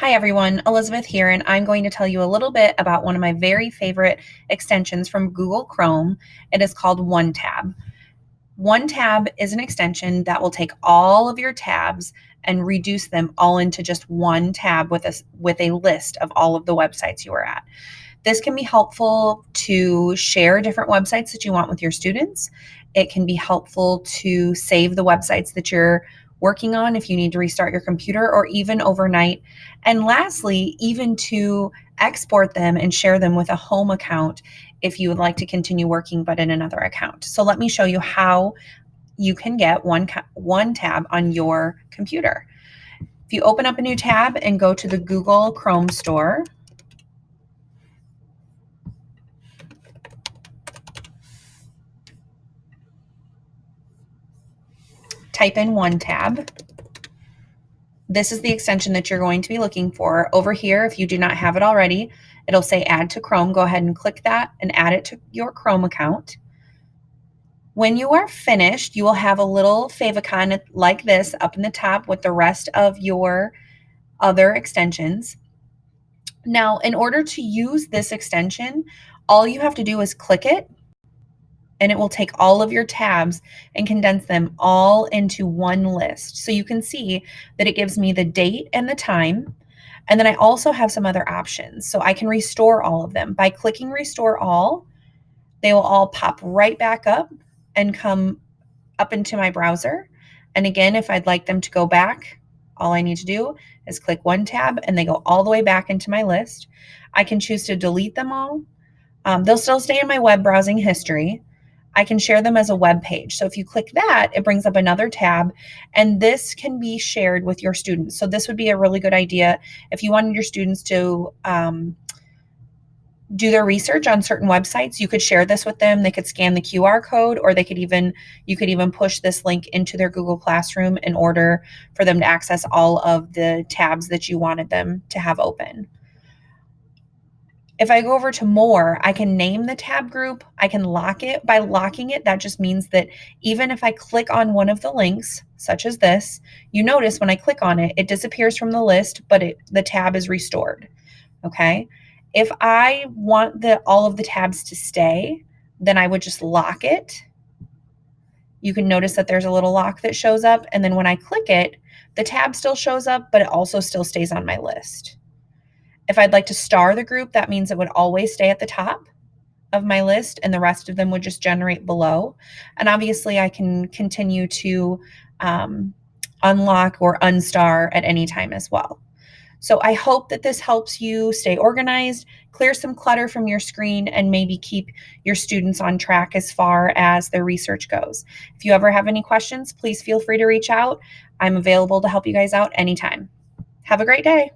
Hi everyone, Elizabeth here, and I'm going to tell you a little bit about one of my very favorite extensions from Google Chrome. It is called OneTab. OneTab is an extension that will take all of your tabs and reduce them all into just one tab with a list of all of the websites you are at. This can be helpful to share different websites that you want with your students. It can be helpful to save the websites that you're working on if you need to restart your computer or even overnight. And lastly, even to export them and share them with a home account if you would like to continue working but in another account. So let me show you how you can get one tab on your computer. If you open up a new tab and go to the Google Chrome store, type in OneTab. This is the extension that you're going to be looking for. Over here, if you do not have it already, it'll say add to Chrome. Go ahead and click that and add it to your Chrome account. When you are finished, you will have a little favicon like this up in the top with the rest of your other extensions. Now, in order to use this extension, all you have to do is click it, and it will take all of your tabs and condense them all into one list. So you can see that it gives me the date and the time. And then I also have some other options. So I can restore all of them. By clicking restore all, they will all pop right back up and come up into my browser. And again, if I'd like them to go back, all I need to do is click OneTab and they go all the way back into my list. I can choose to delete them all. They'll still stay in my web browsing history. I can share them as a web page. So if you click that, it brings up another tab, and this can be shared with your students. So this would be a really good idea if you wanted your students to do their research on certain websites. You could share this with them. They could scan the QR code, or you could even push this link into their Google Classroom in order for them to access all of the tabs that you wanted them to have open. If I go over to more, I can name the tab group. I can lock it. By locking it, that just means that even if I click on one of the links, such as this, you notice when I click on it, it disappears from the list, but the tab is restored. Okay. If I want all of the tabs to stay, then I would just lock it. You can notice that there's a little lock that shows up. And then when I click it, the tab still shows up, but it also still stays on my list. If I'd like to star the group, that means it would always stay at the top of my list and the rest of them would just generate below. And obviously I can continue to unlock or unstar at any time as well. So I hope that this helps you stay organized, clear some clutter from your screen, and maybe keep your students on track as far as their research goes. If you ever have any questions, please feel free to reach out. I'm available to help you guys out anytime. Have a great day.